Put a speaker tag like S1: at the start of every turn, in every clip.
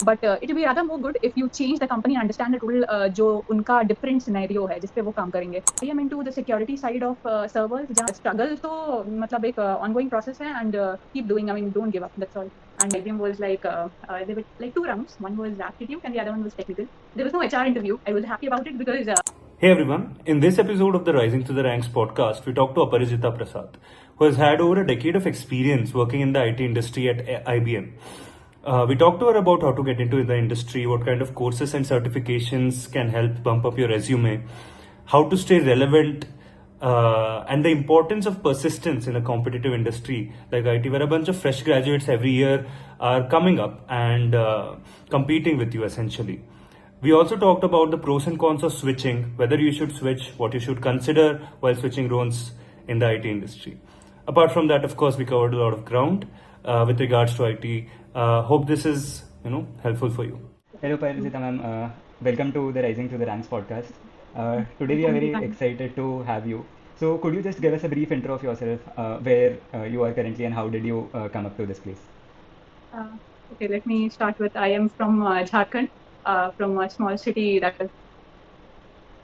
S1: but it will be rather more good if you change the company and understand the total जो उनका different scenario है जिस पे वो काम करेंगे. I am into the security side of servers. जहाँ struggle तो मतलब एक ongoing process है and keep doing. I mean, don't give up. That's all. And IBM was like there were like 2 rounds. One was aptitude and the other one was technical. There was no HR interview. I was happy about it because.
S2: Hey everyone, in this episode of the Rising to the Ranks podcast, we talked to Aparijita Prasad, who has had over a decade of experience working in the IT industry at IBM. We talked to her about how to get into the industry, what kind of courses and certifications can help bump up your resume, how to stay relevant, and the importance of persistence in a competitive industry like IT, where a bunch of fresh graduates every year are coming up and competing with you essentially. We also talked about the pros and cons of switching, whether you should switch, what you should consider while switching roles in the IT industry. Apart from that, of course, we covered a lot of ground with regards to IT. Hope this is, helpful for you.
S3: Hello, Parijita ma'am. Welcome to the Rising to the Ranks podcast. Today we are very excited to have you. So could you just give us a brief intro of yourself, where you are currently and how did you come up to this place?
S1: Okay, let me start with I am from Jharkhand, from a small city that is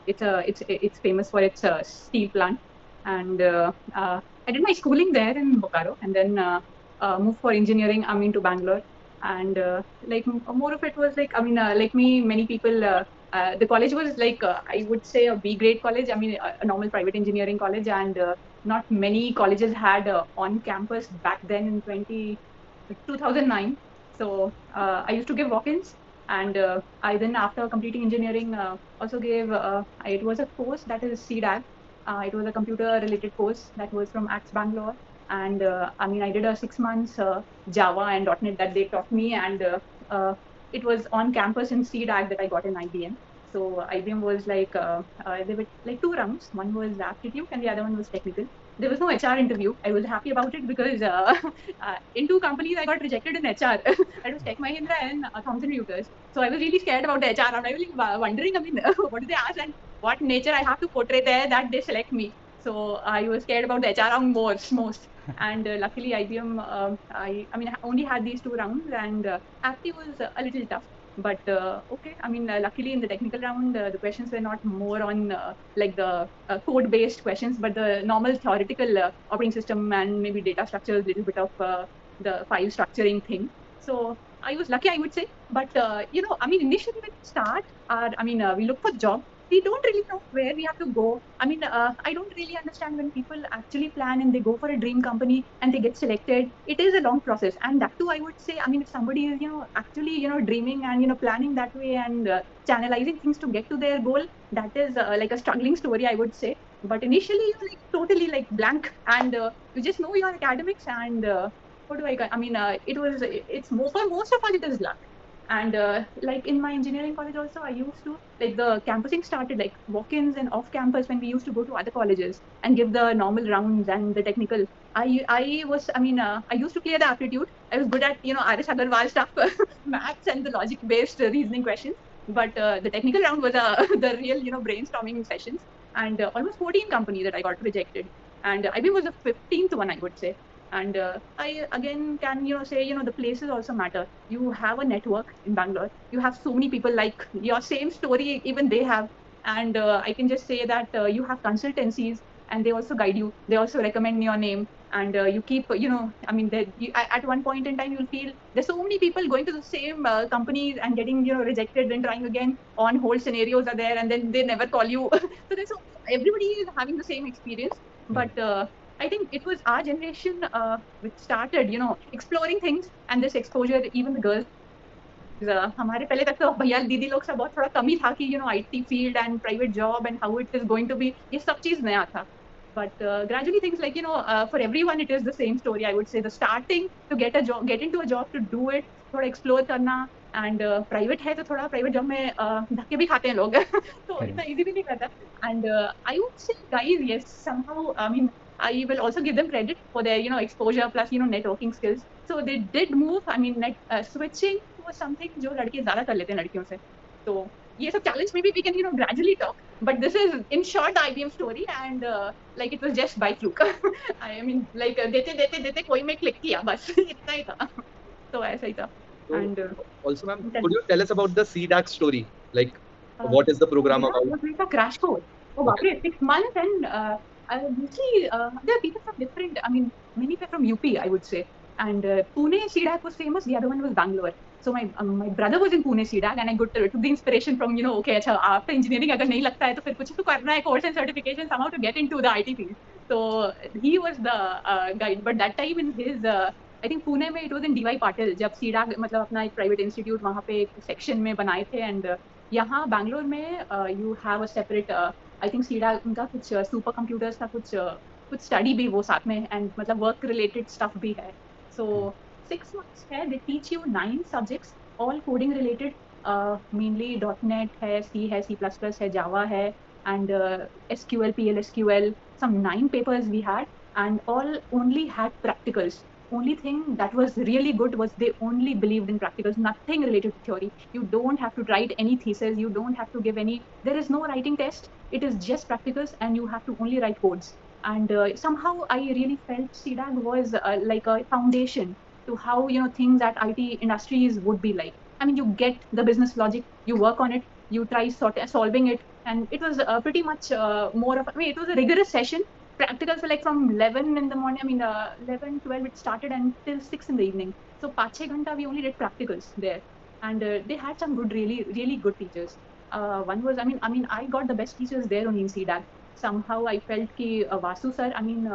S1: it's famous for its steel plant, and I did my schooling there in Bokaro, and then moved for engineering. I mean to Bangalore, and like more of it was like like me, many people. The college was like I would say a B grade college. I mean a normal private engineering college, and not many colleges had on campus back then in 2009. So I used to give walk-ins, and I then after completing engineering also gave it was a course that is CDAG. It was a computer related course that was from ACTS Bangalore, and I did a 6 months Java and .NET that they taught me, and it was on campus in CDAG that I got in IBM. So IBM was like there were like 2 rounds. One was aptitude and the other one was technical. There was no HR interview. I was happy about it because in 2 companies I got rejected in HR. It was Tech Mahindra and Thomson Reuters. So I was really scared about the HR. And I was like wondering, what do they ask and what nature I have to portray there that they select me. So I was scared about the HR on most. And luckily IBM, I only had these 2 rounds, and Apti was a little tough. But okay, luckily in the technical round, the questions were not more on like the code-based questions, but the normal theoretical operating system and maybe data structures, little bit of the file structuring thing. So I was lucky, I would say. But initially when we start, we look for job. We don't really know where we have to go. I don't really understand when people actually plan and they go for a dream company and they get selected. It is a long process, and that too, I would say. If somebody is, actually, dreaming and planning that way and channelizing things to get to their goal, that is like a struggling story, I would say. But initially, you're like totally like blank, and you just know your academics and what do it's more for most of us it is luck. And like in my engineering college also, I used to like the campusing started like walk-ins and off-campus when we used to go to other colleges and give the normal rounds and the technical. I used to clear the aptitude. I was good at RS Agarwal stuff, maths and the logic-based reasoning questions. But the technical round was the real brainstorming sessions, and almost 14 companies that I got rejected, and IBM was the 15th one, I would say. And I again can say the places also matter. You have a network in Bangalore. You have so many people like your same story, even they have. And I can just say that you have consultancies, and they also guide you. They also recommend your name, and you keep at one point in time you'll feel there's so many people going to the same companies and getting rejected, then trying again. On hold scenarios are there, and then they never call you. So everybody is having the same experience, but. I think it was our generation which started, exploring things, and this exposure, even the girls. हमारे पहले तक तो भैया दीदी लोग सब बहुत थोड़ा कम ही था कि IT field and private job and how it is going to be, ये सब चीज नया था. But gradually things like for everyone it is the same story. I would say the starting to get into a job, to do it, थोड़ा explore करना, and private है तो थोड़ा private job में धक्के भी खाते हैं लोग. तो इतना easy भी नहीं रहता. And I would say guys, yes, somehow I will also give them credit for their exposure plus networking skills. So they did move. Switching was something जो लड़के ज़्यादा कर लेते हैं लड़कियों से. So ये सब challenge maybe we can gradually talk. But this is in short the IBM story, and like it was just by fluke. देते कोई में click किया बस इतना ही था. तो ऐसा ही था.
S4: So,
S1: And
S4: also, ma'am,
S1: tell
S4: could
S1: me.
S4: you tell us about the CDAC story? Like, what is the program
S1: Yeah, it
S4: about?
S1: was like a crash course. Oh,
S4: Okay.
S1: बापरे, 6 months, and mostly there are people from different. I mean, many were from UP, I would say. And Pune CDAC was famous. The other one was Bangalore. So my brother was in Pune CDAC, and I took the inspiration from, okay, अच्छा, after engineering अगर नहीं लगता है तो फिर कुछ तो करना है, course and certification somehow to get into the IT field. So he was the guide. But that time in his I think Pune में it was in DY Patil जब CDAC मतलब अपना एक private institute वहाँ पे एक section में बनाए थे. And यहाँ बैंगलोर में you have a separate I think सीडा उनका कुछ सुपर कंप्यूटर्स का कुछ स्टडी भी वो साथ में, एंड मतलब वर्क रिलेटेड स्टफ भी है. सो 6 months है. They teach you 9 subjects all coding related. Mainly .NET है, सी है, C++ है, जावा है, and SQL, PLSQL. Some 9 papers we had, and all only had practicals. Only thing that was really good was they only believed in practicals, nothing related to theory. You don't have to write any thesis, you don't have to give any, there is no writing test, it is just practicals, and you have to only write codes. And somehow I really felt CDAG was like a foundation to how things at IT industries would be like. I mean, you get the business logic, you work on it, you try solving it, and it was pretty much more of, I mean, it was a rigorous session. Practicals were like from 11 in the morning, I mean, 11, 12 it started until 6 in the evening. So 5-6 ghanta we only did practicals there. And they had some good, really, really good teachers. One was, I mean, I got the best teachers there only in CDAG. Somehow I felt ki Vasu sir, I mean,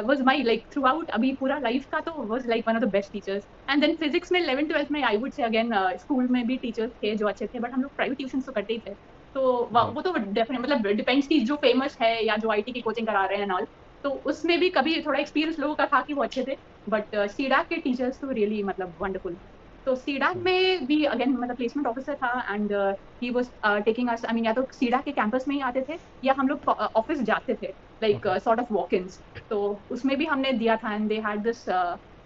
S1: was my, like, throughout abhi pura life ka to was like one of the best teachers. And then physics में 11 12 में I would say again school में भी teachers थे जो अच्छे थे, but हम लोग private tuitions तो करते ही थे. तो वो तो डेफिनेट मतलब डिपेंड्स की जो फेमस है या जो आईटी की कोचिंग करा रहे हैं ऑल. तो उसमें भी कभी थोड़ा एक्सपीरियंस लोगों का था कि वो अच्छे थे. बट सीडाक के टीचर्स तो रियली मतलब वंडरफुल. तो सीडाक में भी अगेन मतलब प्लेसमेंट ऑफिसर था, and he was taking us, I mean, या तो सीडाक के कैंपस में ही आते थे या हम लोग ऑफिस जाते थे, like sort of walk ins. तो उसमें भी हमने दिया था, and they had this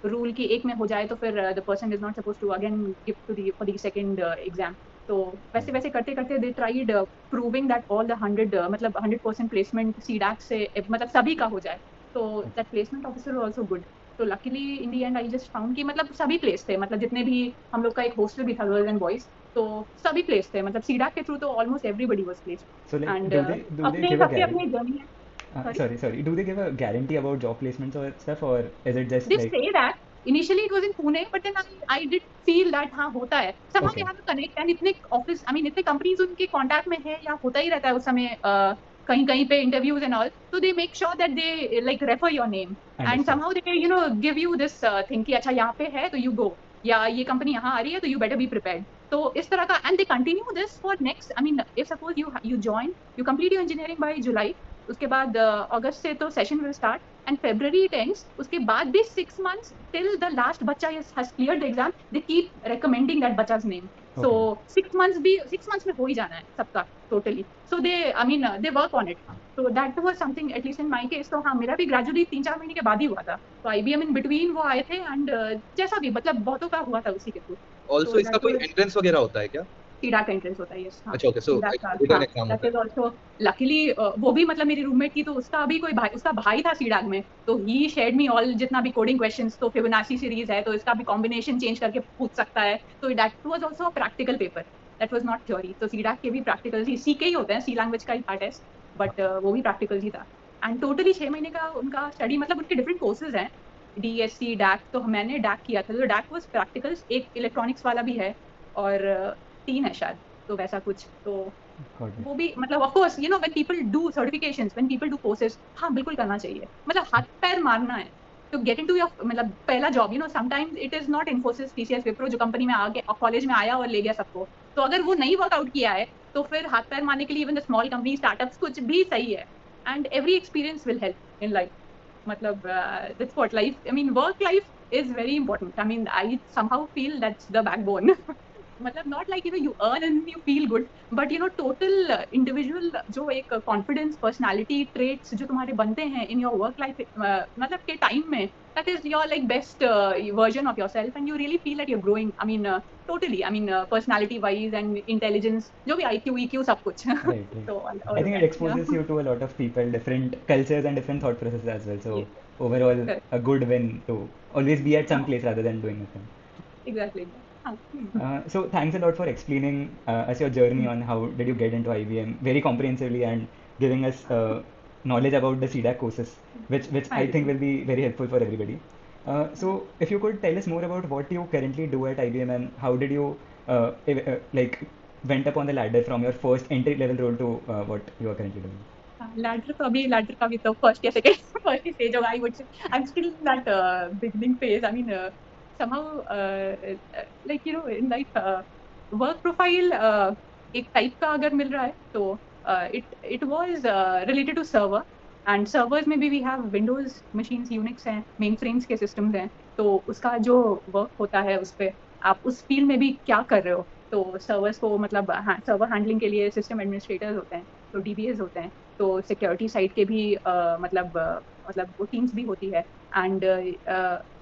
S1: rule कि एक में हो जाए तो फिर the person is not suppose to again give to the for the second exam. तो वैसे वैसे करते करते they tried proving that all the 100 मतलब 100% प्लेसमेंट सीडैक से मतलब सभी का हो जाए. तो that placement officer was also good. तो luckily in the end I just found कि मतलब सभी प्लेस थे, मतलब जितने भी हम लोग का एक हॉस्टल भी था गर्ल्स एंड बॉयज, तो सभी प्लेस थे, मतलब सीडैक के थ्रू तो almost everybody was placed.
S3: So like,
S1: and
S3: do they
S1: अपने
S3: give a
S1: सबके
S3: guarantee?
S1: अपनी जर्नी है.
S3: Sorry. Do they give a guarantee about job placements or stuff, or is it just
S1: They
S3: like
S1: say that initially it was in Pune, but then I did feel that हाँ होता है. Somehow they
S3: okay?
S1: have a connect, and इतने office, I mean, इतने companies उनके contact में है या होता ही रहता है उस समय कहीं कहीं पे इंटरव्यूज एंड ऑल. तो they make sure that they like refer your name, and
S3: Understood.
S1: somehow they give you this thing कि अच्छा यहाँ पे है तो you go, या ये कंपनी यहाँ आ रही है तो you better be prepared. तो इस तरह का, and they continue this for next, I mean, if suppose you join, you complete your engineering by July, उसके बाद अगस्त से तो session will start, and February it ends. उसके बाद भी 6 months till the last बच्चा has cleared the exam, they keep recommending that बच्चा's name. So
S3: Okay.
S1: 6 months भी 6 months में हो ही जाना है सबका totally. So they, I mean, they work on it. So that was something, at least in my case. तो हाँ, मेरा भी gradually 3-4 महीने के बाद ही हुआ था. तो IBM in between वो आए थे, and जैसा भी मतलब बहुतों का हुआ था उसी के थ्रू.
S4: Also,
S1: So
S4: इसका
S1: that
S4: कोई
S1: was
S4: एंट्रेंस वगैरह होता है क्या?
S1: सीडा का एंट्रेंस होता है, यस. हाँ,
S4: अच्छा, ओके. सो
S1: सीडा का,
S4: रिटन
S1: हाँ,
S4: एग्जाम
S1: दैट
S4: होता
S1: इज ऑल्सो लकीली. वो भी मतलब मेरी रूममेट थी, तो उसका भी कोई भाई, उसका भाई था सीडाग में, तो ही शेयर्ड मी ऑल जितना भी कोडिंग क्वेश्चंस. तो फिबोनाची सीरीज है तो इसका भी कॉम्बिनेशन चेंज करके पूछ सकता है. तो that was also a practical paper, that was not theory. तो सीडाग के भी प्रैक्टिकल्स ही, सी के ही होते हैं, सी लैंग्वेज का ही पार्ट है, बट वो भी प्रैक्टिकल ही था. एंड टोटली 6 महीने का उनका स्टडी, मतलब उनके डिफरेंट कोर्सेज हैं, DSC, डैक. तो मैंने डैक किया था, तो डैक वाज प्रैक्टिकल्स, एक इलेक्ट्रॉनिक्स वाला भी है, और 3 है शायद, तो वैसा कुछ. तो
S3: Got it.
S1: वो भी मतलब of course when people do certifications, when people do courses, हाँ बिल्कुल करना चाहिए, मतलब हाथ पैर मारना है to get into your मतलब पहला job. Sometimes it is not Infosys, TCS, Wipro जो कंपनी में आ गया, कॉलेज में आया और ले गया सबको. तो अगर वो नहीं वर्कआउट किया है तो फिर हाथ पैर मारने के लिए even the small company, startups, कुछ भी सही है. And every experience will help in life. मतलब that's what life, I mean, work life is very important. I mean, I somehow feel that's the backbone. मतलब not like you earn and you feel good, but total individual जो एक confidence, personality traits जो तुम्हारे बनते हैं in your work life, मतलब के time में, that is your like best version of yourself, and you really feel that you're growing. I mean, totally. I mean, personality wise and intelligence, जो भी IQ, EQ, सब कुछ.
S3: Right.
S1: So all
S3: I
S1: of
S3: think it
S1: that,
S3: exposes
S1: yeah.
S3: you to a lot of people, different cultures and different thought processes as well. So
S1: Yes.
S3: overall,
S1: Correct.
S3: a good win to always be at some
S1: हाँ,
S3: place rather than doing nothing.
S1: exactly. हाँ,
S3: So thanks a lot for explaining us your journey on how did you get into IBM very comprehensively and giving us knowledge about the CDAC courses, which I think will be very helpful for everybody. So if you could tell us more about what you currently do at IBM and how did you like went up on the ladder from your first entry level role to what you are currently doing.
S1: Ladder का भी तो first या second first ही stage होगा आई would से I am still in that beginning phase I mean somehow like you know in life work profile एक type का अगर मिल रहा है तो it was related to server and servers में भी we have Windows machines Unix हैं mainframes के systems हैं तो उसका जो work होता है उस पे आप उस फील्ड में भी क्या कर रहे हो तो सर्वर्स को मतलब सर्वर हैंडलिंग के लिए सिस्टम एडमिनिस्ट्रेटर्स होते हैं तो डीबीएस होते हैं तो सिक्योरिटी साइड के भी मतलब वो टीम्स भी होती है एंड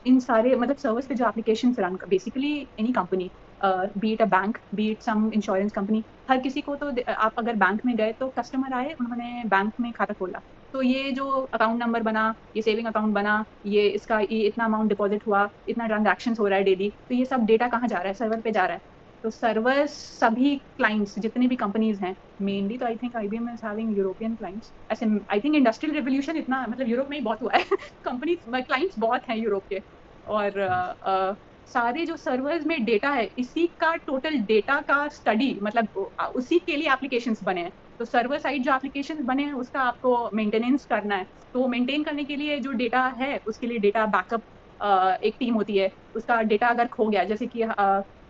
S1: इन सारे मतलब सर्वर्स पे जो application run basically any company be it a bank be it some insurance company हर किसी को तो आप अगर बैंक में गए तो कस्टमर आए उन्होंने बैंक में खाता खोला तो ये जो अकाउंट नंबर बना ये सेविंग अकाउंट बना ये इसका ये इतना अमाउंट डिपॉजिट हुआ इतना ट्रांजैक्शन हो रहा है डेली तो ये सब डेटा कहाँ जा रहा है सर्वर पे जा रहा है तो सर्वर्स सभी क्लाइंट्स जितने भी कंपनीज हैं मेनली तो I think IBM is having European clients ऐसे आई थिंक इंडस्ट्रियल रेवोल्यूशन इतना मतलब यूरोप में ही बहुत हुआ है कंपनीज क्लाइंट्स बहुत हैं यूरोप के और सारे जो सर्वर्स में डेटा है इसी का टोटल डेटा का स्टडी मतलब उसी के लिए एप्लीकेशंस बने हैं तो सर्वर साइड जो एप्लीकेशंस बने हैं उसका आपको मेंटेनेंस करना है तो मेंटेन करने के लिए जो डेटा है उसके लिए डेटा बैकअप एक टीम होती है उसका डेटा अगर खो गया जैसे कि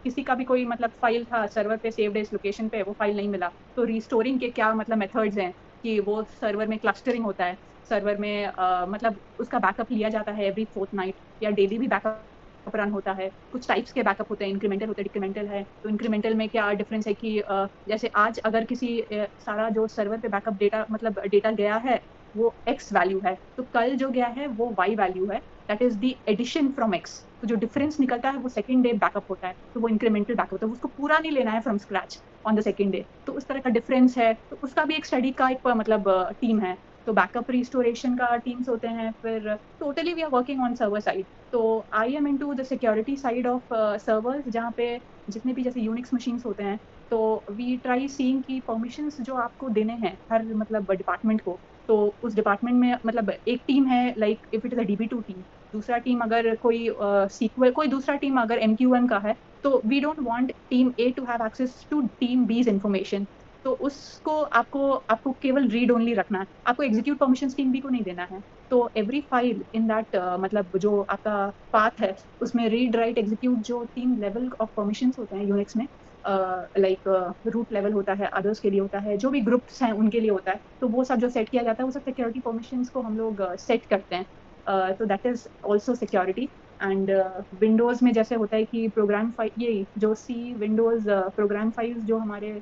S1: किसी का भी कोई मतलब फाइल था सर्वर पे सेव्ड है इस लोकेशन पे वो फाइल नहीं मिला तो रिस्टोरिंग के क्या मतलब मेथड्स हैं कि वो सर्वर में क्लस्टरिंग होता है सर्वर में मतलब उसका बैकअप लिया जाता है एवरी फोर्टनाइट या डेली भी बैकअप रन होता है कुछ टाइप्स के बैकअप होते हैं इंक्रीमेंटल होते हैं डिक्रीमेंटल है तो इंक्रीमेंटल में क्या डिफरेंस है कि जैसे आज अगर किसी सारा जो सर्वर पे बैकअप डेटा मतलब डेटा गया है वो x वैल्यू है तो कल जो गया है वो y वैल्यू है that is the addition from x तो जो डिफरेंस निकलता है वो सेकंड डे बैकअप होता है तो वो इंक्रीमेंटल बैकअप होता है उसको पूरा नहीं लेना है from scratch on the second day तो उस तरह का डिफरेंस है तो उसका भी एक स्टडी का एक मतलब टीम है तो बैकअप रिस्टोरेशन का टीम्स होते हैं फिर totally we are working on server side तो I am into the security side of servers जहाँ पे जितने भी जैसे यूनिक्स मशीन्स होते हैं तो वी ट्राई सीइंग की परमिशंस जो आपको देने हैं हर मतलब डिपार्टमेंट को तो उस डिपार्टमेंट में मतलब एक टीम है like if it is a DB2 team दूसरा टीम अगर कोई सीक्वल कोई दूसरा टीम अगर MQ1 का है तो we don't want team A to have access to team B's information तो उसको आपको केवल रीड ओनली रखना है आपको एग्जीक्यूट परमिशंस टीम B को नहीं देना है तो एवरी फाइल इन दैट मतलब जो आपका पाथ है उसमें रीड राइट एग्जीक्यूट जो 3 लेवल ऑफ परमिशंस होते हैं यूनिक्स में लाइक रूट लेवल होता है अदर्स के लिए होता है जो भी ग्रुप्स हैं उनके लिए होता है तो वो सब जो सेट किया जाता है वो सब सिक्योरिटी परमिशंस को हम लोग सेट करते हैं तो that is also security and Windows में जैसे होता है कि प्रोग्राम फाइल ये जो सी विंडोज प्रोग्राम फाइल्स जो हमारे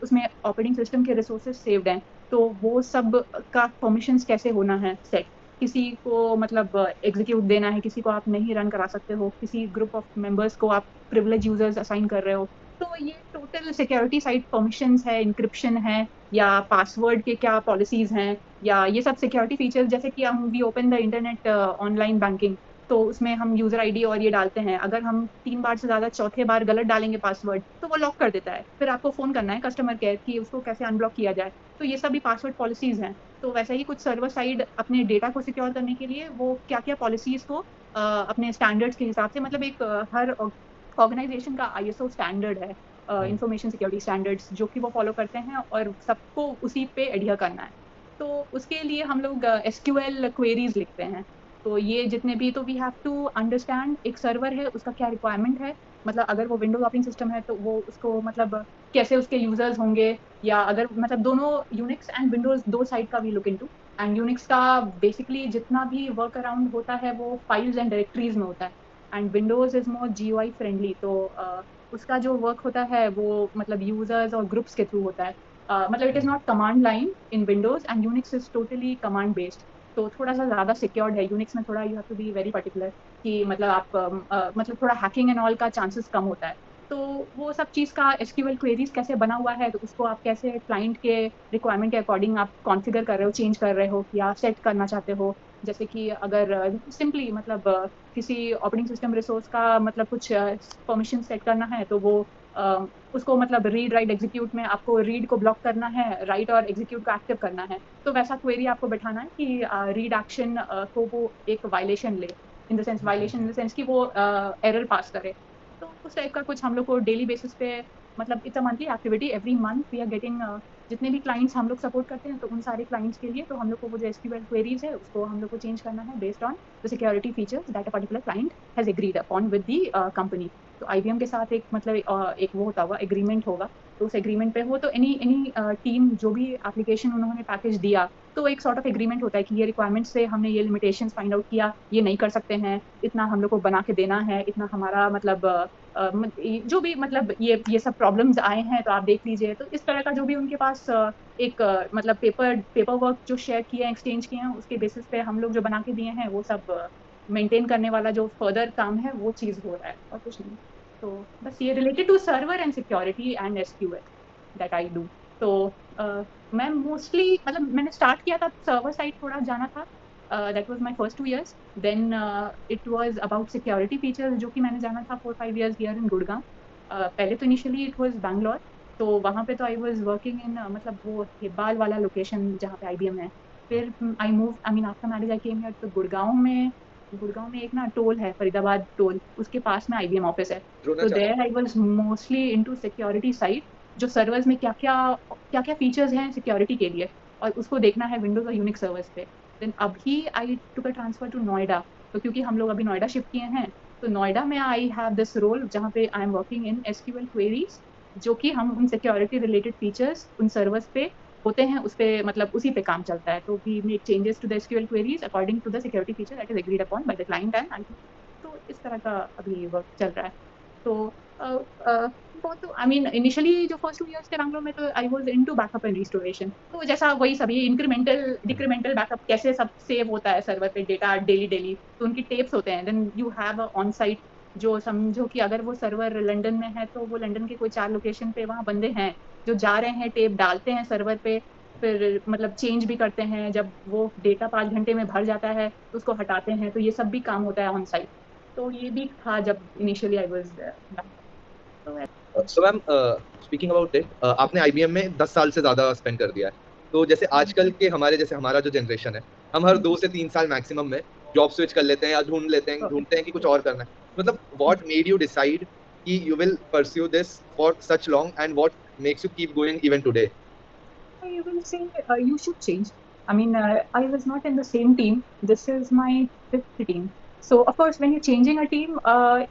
S1: उसमें ऑपरेटिंग सिस्टम के रिसोर्सेज सेव्ड हैं तो वो सब का परमिशंस कैसे होना है सेट किसी को मतलब एग्जीक्यूट देना है किसी को आप नहीं रन करा सकते हो किसी ग्रुप ऑफ मेंबर्स को आप प्रिविलेज यूजर्स असाइन कर रहे हो तो ये टोटल सिक्योरिटी साइड परमिशंस है इंक्रिप्शन है या पासवर्ड के क्या पॉलिसीज हैं या ये सब सिक्योरिटी फीचर्स जैसे कि हम we open the internet online banking तो उसमें हम यूजर आईडी और ये डालते हैं अगर हम 3 बार से ज्यादा चौथे बार गलत डालेंगे पासवर्ड तो वो लॉक कर देता है फिर आपको फोन करना है कस्टमर केयर कि उसको कैसे अनब्लॉक किया जाए तो ये सभी पासवर्ड पॉलिसीज हैं तो वैसे ही कुछ सर्वर साइड अपने डेटा को सिक्योर करने के लिए वो क्या क्या पॉलिसीज को अपने स्टैंडर्ड्स के हिसाब से मतलब एक हर ऑर्गेनाइजेशन का ISO स्टैंडर्ड है इंफॉर्मेशन सिक्योरिटी स्टैंडर्ड्स जो कि वो फॉलो करते हैं और सबको उसी पे एडहियर करना है तो उसके लिए हम लोग SQL क्वेरीज लिखते हैं तो ये जितने भी तो वी हैव टू अंडरस्टैंड एक सर्वर है उसका क्या रिक्वायरमेंट है मतलब अगर वो विंडोज ऑपरेटिंग सिस्टम है तो वो उसको मतलब कैसे उसके यूजर्स होंगे या अगर मतलब दोनों यूनिक्स एंड विंडोज दो साइड का भी लुक इनटू एंड यूनिक्स का बेसिकली जितना भी वर्क अराउंड होता है वो फाइल्स एंड डायरेक्टरीज में होता है and Windows is more GUI friendly तो उसका जो वर्क होता है वो मतलब यूजर्स और ग्रुप्स के थ्रू होता है मतलब it is not command line in Windows and Unix is totally command based तो थोड़ा सा ज्यादा सिक्योर्ड है यूनिक्स में थोड़ा you have to be very particular कि मतलब आप मतलब थोड़ा हैकिंग एंड ऑल का चांसेस कम होता है तो वो सब चीज का SQL क्वेरीज कैसे बना हुआ है तो उसको आप कैसे क्लाइंट के रिक्वायरमेंट के अकॉर्डिंग आप कॉन्फ़िगर कर रहे हो चेंज कर रहे हो या सेट करना चाहते हो जैसे कि अगर सिंपली मतलब किसी ऑपरेटिंग सिस्टम रिसोर्स का मतलब कुछ परमिशन सेट करना है, तो वो उसको मतलब रीड राइट एग्जीक्यूट में आपको रीड को ब्लॉक करना है, राइट और एग्जीक्यूट को एक्टिव करना है। तो वैसा क्वेरी आपको बैठाना है कि रीड एक्शन को वो एक वायलेशन ले, in the sense violation in the sense कि वो एरर पास करे। तो उस टाइप का कुछ हम लोग को डेली बेसिस पे मतलब it's a monthly activity, every month we are getting जितने भी क्लाइंट्स हम लोग सपोर्ट करते हैं, तो उन सारे क्लाइंट्स के लिए तो हम लोग को वो जो एसक्यूएल क्वेरीज है उसको हम लोग को चेंज करना है based on the security features that a particular client has agreed upon with the company. तो आईबीएम के साथ एक मतलब एक वो होता हुआ एग्रीमेंट होगा, तो उस एग्रीमेंट पे हो तो एनी एनी टीम जो भी एप्लीकेशन उन्होंने पैकेज दिया, तो एक सॉर्ट ऑफ एग्रीमेंट होता है कि ये रिक्वायरमेंट्स से हमने ये लिमिटेशंस फाइंड आउट किया, ये नहीं कर सकते हैं, इतना हम लोग को बना के देना है, इतना हमारा मतलब जो भी मतलब ये सब प्रॉब्लम्स आए हैं तो आप देख लीजिए। तो इस तरह का जो भी उनके पास एक मतलब पेपर वर्क जो शेयर किए हैं, एक्सचेंज किए हैं, उसके बेसिस पे हम लोग जो बना के दिए हैं वो सब मेंटेन करने वाला जो फर्दर काम है वो चीज़ हो रहा है और कुछ नहीं। तो बस ये related to server and security and SQL that I do. तो मैं मोस्टली मतलब मैंने स्टार्ट किया था सर्वर साइड थोड़ा जाना था, that was my first 2 years. Then it was about security features जो कि मैंने जाना था 4-5 इयर्स हियर इन गुड़गांव। पहले तो इनिशियली इट वाज बैंगलोर, तो वहाँ पे तो आई वाज वर्किंग इन मतलब वो हिब्बाल वाला लोकेशन जहाँ पे आईबीएम है। फिर I move I mean after marriage I came here, तो गुड़गांव में एक ना टोल है, फरीदाबाद टोल, उसके पास में आईबीएम ऑफिस है। तो
S4: Dronacharya.
S1: There I was mostly into security side, जो सर्वर्स में क्या-क्या फीचर्स हैं सिक्योरिटी के लिए, और उसको देखना है विंडोज और यूनिक्स सर्वर्स पे। देन अभी आई टुक अ ट्रांसफर टू नोएडा, तो क्योंकि हम लोग अभी नोएडा शिफ्ट किए हैं, तो नोएडा में आई हैव दिस रोल जहाँ पे I am working in SQL queries, जो कि हम उन सिक्योरिटी रिलेटेड फीचर्स उन सर्वर्स पे होते हैं, उस पे मतलब उसी पे काम चलता है। तो we make changes to the SQL queries according to the security feature that is agreed upon by the client and I. तो इस तरह का अभी वर्क चल रहा है। तो अ, अ, बहुत तो आई मीन इनिशियली जो फर्स्ट 2 इयर्स थे बैंगलोर में, तो I was into backup and restoration. तो जैसा वही सभी इंक्रीमेंटल डिक्रीमेंटल बैकअप कैसे सब सेव होता है सर्वर पे डेटा डेली, तो उनकी टेप्स होते हैं। Then you have a on site, जो समझो कि अगर वो सर्वर लंदन में है, तो वो लंदन के कोई 4 लोकेशन पे वहाँ बंदे हैं, जो जा रहे हैं, टेप डालते हैं सर्वर पे, फिर मतलब चेंज भी करते हैं। जब वो डेटा 5 घंटे में भर जाता है, तो उसको हटाते हैं। तो ये सब भी काम होता है ऑन साइट। तो ये भी था जब इनिशियली आई वाज़ बैंगलोर। तो
S4: so ma'am, speaking about it, आपने आईबीएम में 10 साल से ज्यादा स्पेंड कर दिया है। तो जैसे आजकल के हमारा जो जनरेशन है, हम हर 2 से 3 साल मैक्सिमम में जॉब स्विच कर लेते हैं या ढूंढते हैं कि कुछ और करना है। मतलब व्हाट मेड यू डिसाइड कि you will pursue this for such long, and what makes you keep going even today?
S1: I will say you should change. I mean, I was not in the same team. This is my fifth team. So, of course, when you're changing a team,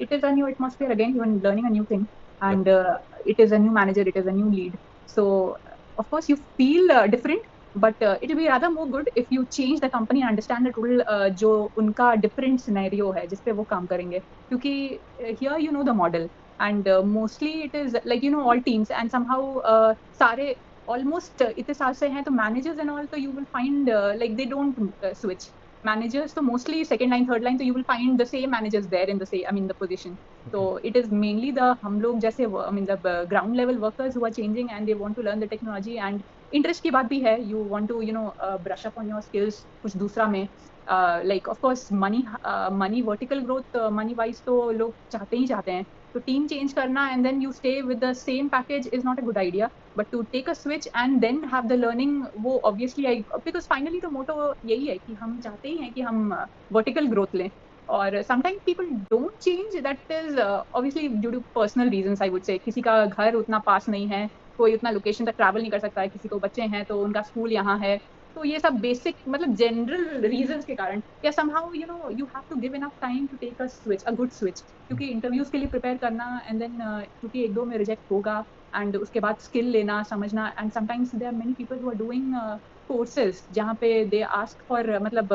S1: it is a new atmosphere again. You're learning a new thing, and it is a new manager, it is a new lead. So, of course, you feel different, but it will be rather more good if you change the company and understand the total जो उनका different scenario है जिस पे वो काम करेंगे. क्योंकि here you know the model, and mostly it is like you know all teams, and somehow सारे ऑलमोस्ट इतने साल से हैं, तो मैनेजर्स एंड ऑल तो you will find like they don't switch. Managers तो mostly second line third line, तो you will find the same managers there in the same I mean the position. तो it is mainly the हम लोग जैसे I mean the ground level workers who are changing and they want to learn the technology, and interest की बात भी है, you want to you know brush up on your skills कुछ दूसरा में। Like of course money vertical growth money wise तो लोग चाहते ही चाहते हैं। तो टीम चेंज करना and then you stay with the same package is not a good idea, but to take a switch and then have the learning, वो obviously I because finally the motto यही है कि हम चाहते ही हैं कि हम वर्टिकल ग्रोथ लें। और sometimes people don't change, that is obviously due to personal reasons I would say. किसी का घर उतना पास नहीं है, कोई उतना लोकेशन तक ट्रैवल नहीं कर सकता है, किसी को बच्चे हैं तो उनका स्कूल यहाँ है। तो ये सब बेसिक मतलब जनरल रीजंस के कारण, या somehow you know you have to give enough time to take a switch, a good switch, क्योंकि इंटरव्यूज के लिए प्रिपेयर करना एंड देन क्योंकि एक दो में रिजेक्ट होगा, एंड उसके बाद स्किल लेना समझना, and sometimes there are many people who are doing courses जहाँ पे दे आस्क फॉर मतलब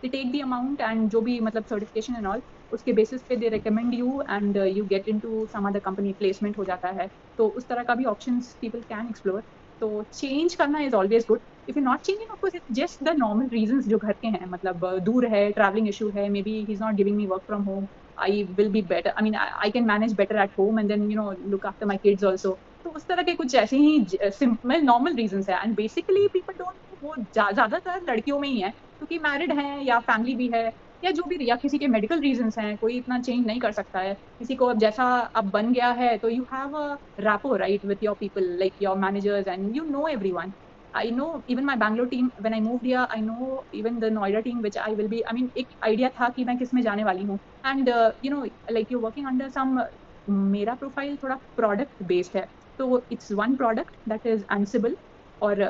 S1: they take the amount and जो भी मतलब सर्टिफिकेशन एंड ऑल, उसके बेसिस पे they recommend you and you get into some other company, placement हो जाता है। तो उस तरह का भी ऑप्शंस पीपल कैन एक्सप्लोर। तो चेंज करना is always good. If you not changing, of course it's just the normal reasons जो घर के हैं, मतलब दूर है, ट्रैवलिंग इशू है, may be he is not giving me work from home, I will be better. I mean, I can manage better at home and then, you know, look after my kids also. तो उस तरह के कुछ ऐसे ही simple normal reasons है, and basically people don't वो ज़्यादातर लड़कियों में ही है, क्योंकि मैरिड हैं या फैमिली भी है या जो भी, या किसी के मेडिकल रीजंस हैं, कोई इतना चेंज नहीं कर सकता है किसी को। अब जैसा अब बन गया है तो you have a rapport right with your people, like your managers, and you know everyone. I know even my Bangalore team when I moved here, I know even the Noida team which I will be, I mean एक idea था कि मैं किस में जाने वाली हूँ, and you know like you're working under some, मेरा प्रोफाइल थोड़ा प्रोडक्ट बेस्ड है, तो it's one product that is Ansible, और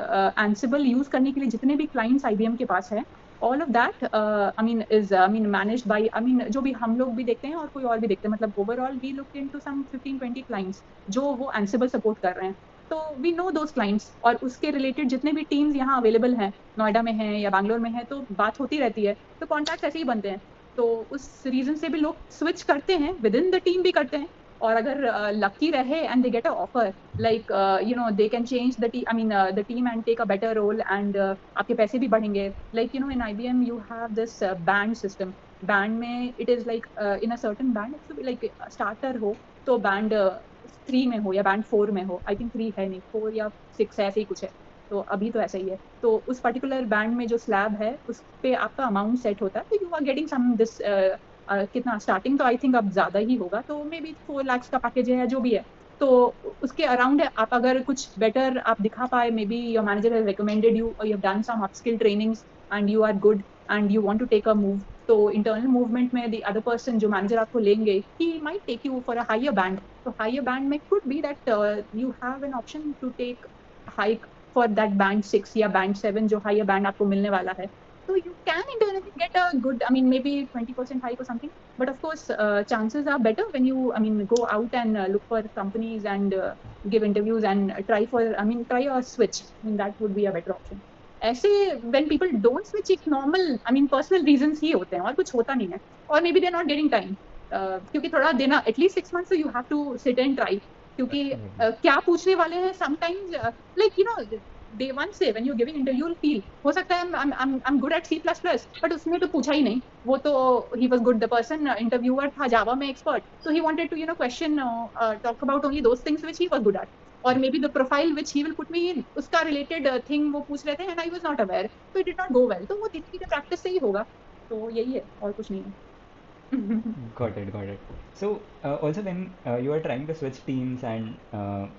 S1: Ansible यूज करने के लिए जितने भी क्लाइंट्स IBM के पास है, all of that I mean is I mean managed by, I mean जो भी हम लोग भी देखते हैं और कोई और भी देखते हैं, मतलब overall we look into some 15-20 clients जो वो Ansible सपोर्ट कर रहे हैं, तो वी नो दोज क्लाइंट्स, और उसके रिलेटेड जितने भी टीम्स यहाँ अवेलेबल हैं, नोएडा में है या बैंगलोर में है, तो बात होती रहती है, तो कॉन्टैक्ट ऐसे ही बनते हैं, तो उस रीजन से भी लोग स्विच करते हैं, विद इन द टीम भी करते हैं, और अगर लकी रहे and they get a offer, like you know they can change the team, I mean the team and take a better role, and आपके पैसे भी बढ़ेंगे, like you know in IBM you have this band system, band में it is like in a certain band, like starter हो तो band 3 में हो या बैंड 4 में हो, आई थिंक 3 है नहीं, 4 या 6 है, ऐसे ही कुछ है, तो अभी तो ऐसा ही है, तो उस पर्टिकुलर बैंड में जो स्लैब है उस पे आपका अमाउंट सेट होता है, तो you are getting some this कितना स्टार्टिंग तो आई थिंक अब ज्यादा ही होगा, तो मे बी 4 lakhs का पैकेज है या जो भी है, तो उसके अराउंड है, आप अगर कुछ बेटर आप दिखा पाए, maybe your manager has recommended you और you have done some upskill trainings and you are good and you want to take a move, तो इंटरनल मूवमेंट में द अदर पर्सन जो मैनेजर आपको लेंगे, he might take you for a higher band, तो higher band में could be that you have an option to take hike for that band 6 या band 7 जो higher band आपको मिलने वाला है, तो you can internally get a good, I mean maybe 20% hike or something, but of course chances are better when you, I mean go out and look for companies and give interviews and try for, I mean try a switch, I mean that would be a better option. ऐसे when people don't switch, एक normal, I mean personal reasons ही होते हैं और कुछ होता नहीं है, और maybe they're not getting time, क्योंकि थोड़ा देना at least 6 months, you have to sit and try, क्योंकि क्या पूछने वाले हैं sometimes, like you know day 1 से when you giving interview you feel, हो सकता है I am good at C++, but उसने तो पूछा ही नहीं, वो तो ही was good, the person interviewer था जावा में expert, so he wanted to question talk about only those things which he was good at, or maybe the profile which he will put me in उसका related thing वो पूछ रहे थे and I was not aware, so it did not go well, तो वो धीरे धीरे practice से ही होगा, तो यही है और कुछ नहीं है.
S3: Got it, got it. So, also when you are trying to switch teams and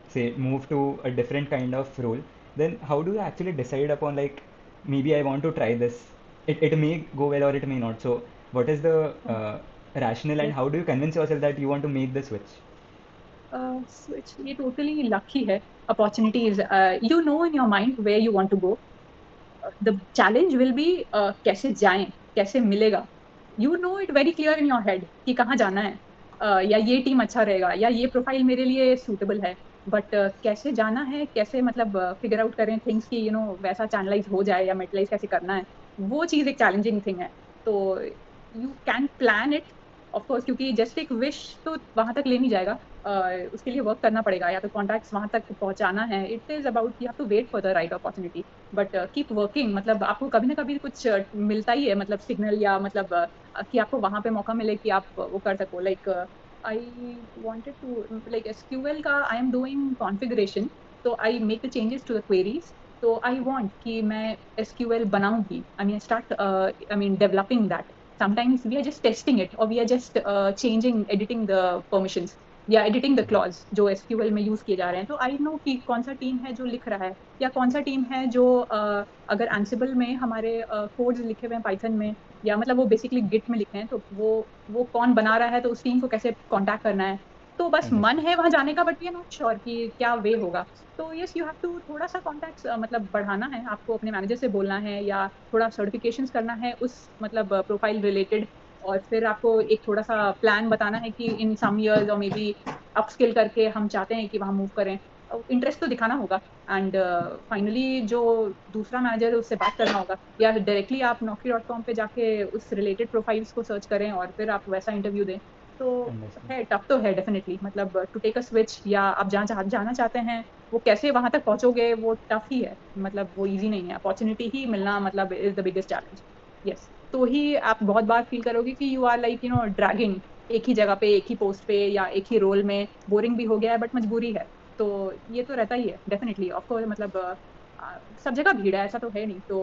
S3: say move to a different kind of role, then how do you actually decide upon like maybe I want to try this? It may go well or it may not. So, what is the rationale and how do you convince yourself that you want to make the switch?
S1: Switch ये totally lucky है, opportunities, you know in your mind where you want to go, the challenge will be कैसे जाएं, कैसे मिलेगा, you know it very clear in your head कि कहाँ जाना है, या ये टीम अच्छा रहेगा या ये प्रोफाइल मेरे लिए सूटेबल है, बट कैसे जाना है, कैसे मतलब फिगर आउट करें थिंग्स की, यू नो वैसा चैनलाइज हो जाए या मेटलाइज कैसे करना है, वो चीज़ एक चैलेंजिंग थिंग है, तो you can plan it of course, क्योंकि जस्ट एक विश तो वहां तक ले नहीं जाएगा, उसके लिए वर्क करना पड़ेगा, या तो कॉन्टैक्ट्स वहां तक पहुंचाना है, it is about you have to wait for the right opportunity, but keep working, मतलब आपको कभी ना कभी कुछ मिलता ही है, मतलब सिग्नल या मतलब कि आपको वहां पे मौका मिले कि आप वो कर सको, like I wanted to like SQL का आई एम डूइंग कॉन्फ़िगरेशन, तो I make the changes to the queries, तो आई वांट कि मैं SQL बनाऊंगी, I mean start I mean developing that, sometimes we are just testing it or we are just editing the permissions या editing the clause जो SQL में use किए जा रहे हैं, तो आई नो कि कौन सा टीम है जो लिख रहा है या कौन सा टीम है जो अगर Ansible में हमारे कोड्स लिखे हुए हैं पाइथन में, या मतलब वो बेसिकली गिट में लिखे हैं, तो वो कौन बना रहा है, तो उस टीम को कैसे कांटेक्ट करना है, तो बस मन है वहां जाने का, but we are not sure कि क्या वे होगा, तो यस यू हैव टू थोड़ा सा कॉन्टैक्ट्स मतलब बढ़ाना है, आपको अपने मैनेजर से बोलना है या थोड़ा सर्टिफिकेशंस करना है उस मतलब प्रोफाइल रिलेटेड, और फिर आपको एक थोड़ा सा प्लान बताना है कि इन सम इयर्स और मे बी अपस्किल करके हम चाहते हैं कि वहाँ मूव करें, इंटरेस्ट तो दिखाना होगा, एंड फाइनली जो दूसरा मैनेजर है उससे बात करना होगा, या डायरेक्टली आप naukri.com पे जाके उस रिलेटेड प्रोफाइल्स को सर्च करें और फिर आप वैसा इंटरव्यू दें, तो है टफ तो है डेफिनेटली, मतलब टू टेक अ स्विच या आप जहाँ जाना चाहते हैं वो कैसे वहां तक पहुंचोगे, वो टफ ही है, मतलब वो इजी नहीं है, अपॉर्चुनिटी ही मिलना मतलब is the biggest challenge, yes, तो ही आप बहुत बार फील करोगे कि you are like you know dragging एक ही जगह पे, एक ही पोस्ट पे या एक ही रोल में, बोरिंग भी हो गया है बट मजबूरी है, तो ये तो रहता ही है डेफिनेटली, ऑफ कोर्स मतलब सब जगह भीड़ है, ऐसा तो है नहीं। तो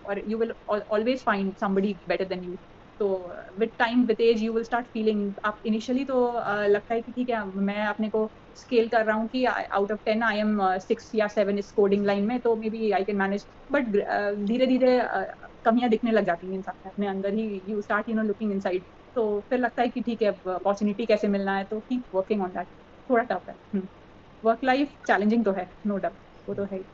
S1: और you will always find somebody better than you. तो with time with age you will start feeling, आप इनिशियली तो लगता है कि ठीक है मैं अपने को स्केल कर रहा हूँ कि आउट ऑफ 10 आई एम 6 या 7 इस कोडिंग लाइन में, तो maybe I can manage. But धीरे धीरे कमियां दिखने लग जाती हैं इंसान में अपने अंदर ही, यू स्टार्ट लुकिंग इनसाइड। तो फिर लगता है कि ठीक है अपॉर्चुनिटी कैसे मिलना है, तो कीप वर्किंग ऑन दैट। थोड़ा टफ है। वर्क लाइफ चैलेंजिंग तो है, नो डाउट, वो तो है ही।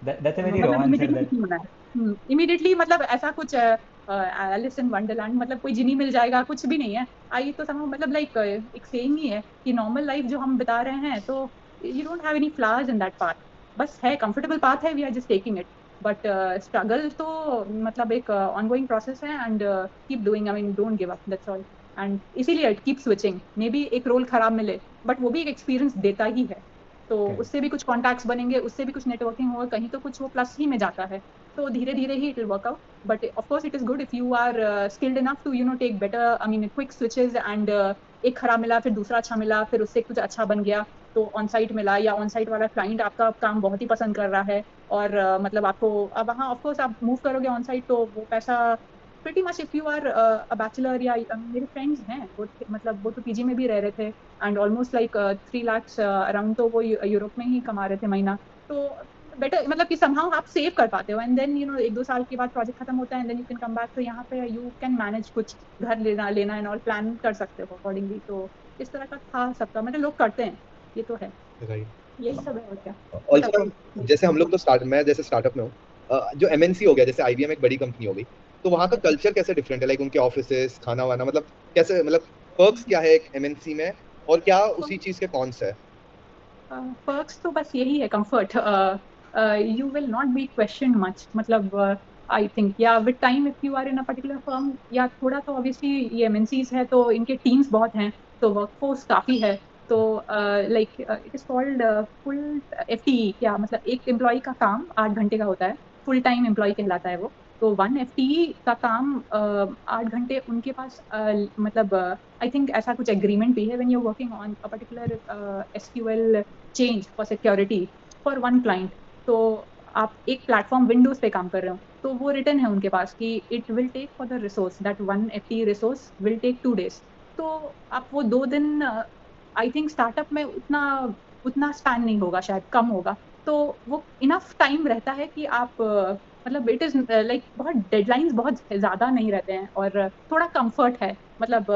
S3: That's a very raw
S1: मतलब
S3: answer
S1: इमीडिएटली
S3: that
S1: कुछ नहीं होना है। इमीडिएटली मतलब ऐसा कुछ एलिस इन वंडरलैंड, मतलब कोई जिनी मिल जाएगा, कुछ भी नहीं है। आई तो समझो मतलब लाइक एक सेइंग ही है कि नॉर्मल लाइफ जो हम बिता रहे हैं, तो you don't have any flowers in that path. बस है, कंफर्टेबल पाथ है, we are just taking it. But struggle तो मतलब एक ऑनगोइंग प्रोसेस है, and keep doing, I mean don't give up, that's all. And इसीलिए कीप स्विचिंग, मे बी एक role खराब मिले बट वो भी एक एक्सपीरियंस देता ही है। तो
S3: correct.
S1: उससे भी कुछ कॉन्टैक्ट्स बनेंगे, उससे भी कुछ नेटवर्किंग होगा, कहीं तो कुछ वो प्लस ही में जाता है। तो धीरे धीरे ही it will work out. But of course it is good if you are skilled enough to take better, I mean quick switches, and एक खराब मिला फिर दूसरा अच्छा मिला, फिर उससे कुछ अच्छा बन गया, तो ऑन साइट मिला, या ऑन साइट वाला क्लाइंट आपका काम बहुत ही पसंद कर रहा है, और मतलब आपको अब वहाँ ऑफ कोर्स आप मूव करोगे ऑन साइट, तो वो पैसा pretty much if you are a bachelor, या मेरे फ्रेंड्स हैं वो मतलब वो तो पीजी में भी रह रहे थे, and almost like 3 lakh around तो वो यूरोप में ही कमा रहे थे महीना। तो बेटर मतलब कि समहाउ आप सेव कर पाते हो, एंड देन 1-2 साल के बाद प्रोजेक्ट खत्म होता है, and then you can come back, तो यहाँ पे यू कैन मैनेज कुछ घर लेना लेना एंड ऑल, प्लान कर सकते हो अकॉर्डिंगली। तो इस तरह का था सबका, मतलब लोग करते हैं, ये तो है,
S4: राइट।
S1: यही सब है और क्या।
S4: ऑल्सो
S1: सब
S4: मैम, जैसे हम लोग तो मैं जैसे स्टार्टअप में हूँ, जो एमएनसी हो गया, जैसे आईबीएम एक बड़ी कंपनी हो गई, तो वहाँ का कल्चर कैसे डिफरेंट है, लाइक उनके ऑफिसेस, खाना वाना, मतलब कैसे, मतलब पर्क्स क्या है एक एमएनसी में, और क्या उसी चीज के कॉन्स है?
S1: पर्क्स तो बस यही है, comfort. You will not be question much, मतलब आई थिंक, या with time if you are in a particular firm, या थोड़ा तो ऑब्वियसली ये एमएनसीज है तो इनके टीम्स बहुत हैं, तो वर्कफोर्स काफी है। तो like it is called full FTE, क्या मतलब एक एम्प्लॉय का काम 8 घंटे का होता है, फुल टाइम एम्प्लॉय कहलाता है वो। तो 1 FTE का काम 8 घंटे उनके पास, मतलब आई थिंक ऐसा कुछ एग्रीमेंट भी है, when you are working on a particular SQL change for security for one client. तो आप एक प्लेटफॉर्म विंडोज पे काम कर रहे हो, तो वो रिटर्न है उनके पास कि it will take for the resource that 1 FTE resource will take 2 days। तो आप वो 2 दिन, आई थिंक स्टार्टअप में उतना उतना स्पैन नहीं होगा, शायद कम होगा। तो वो इनफ टाइम रहता है कि आप मतलब इट इज लाइक बहुत डेडलाइंस बहुत ज्यादा नहीं रहते हैं, और थोड़ा कंफर्ट है। मतलब